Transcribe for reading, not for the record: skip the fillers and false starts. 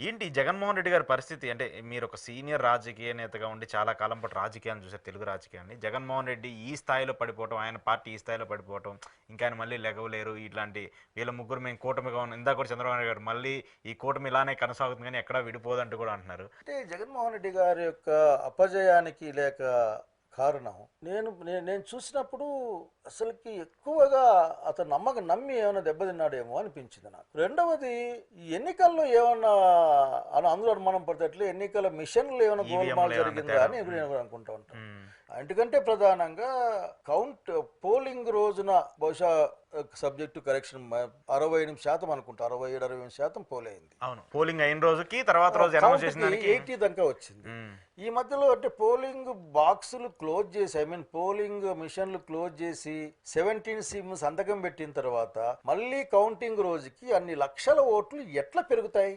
ఏంటి జగన్మోహన్ రెడ్డి గారి పరిస్థితి అంటే మీరు ఒక సీనియర్ రాజకీయ నేతగా ఉండి చాలా కాలం పాటు రాజకీయాలను చూసారు తెలుగు రాజకీయాన్ని. జగన్మోహన్ రెడ్డి ఈ స్థాయిలో పడిపోవటం, ఆయన పార్టీ ఈ స్థాయిలో పడిపోవటం, ఇంకా ఆయన మళ్ళీ లెగవలేరు ఇట్లాంటి వీళ్ళ ముగ్గురు మేము కూటమిగా ఉన్నాం. ఇందాక కూడా చంద్రబాబు నాయుడు గారు మళ్ళీ ఈ కూటమి ఇలానే కొనసాగుతుంది కానీ ఎక్కడా విడిపోదంటూ కూడా అంటున్నారు. అంటే జగన్మోహన్ రెడ్డి గారి యొక్క అపజయానికి లేక కారణం నేను చూసినప్పుడు అసలుకి ఎక్కువగా అతను నమ్మి ఏమైనా దెబ్బతిన్నాడేమో అనిపించింది నాకు. రెండవది ఈ ఎన్నికల్లో ఏమన్నా అందులో అనుమానం పడితే ఎన్నికల మిషన్లు ఏమైనా గోల్మాల్ జరిగిందా అని నేను అనుకుంటా ఉంటాను. ఎందుకంటే ప్రధానంగా పోలింగ్ రోజున బహుశా సబ్జెక్టు కరెక్షన్ 68% అనుకుంటా, 67-68% పోల్ అయింది. అవును, పోలింగ్ అయిన రోజుకి తర్వాత రోజు అనౌన్స్ చేసిన 80 దాకా వచ్చింది. ఈ మధ్యలో అంటే పోలింగ్ బాక్సులు క్లోజ్ చేసి పోలింగ్ మిషన్లు క్లోజ్ చేసి 17 సిమ్ సంతకం పెట్టిన తర్వాత మళ్ళీ కౌంటింగ్ రోజుకి అన్ని లక్షల ఓట్లు ఎట్లా పెరుగుతాయి?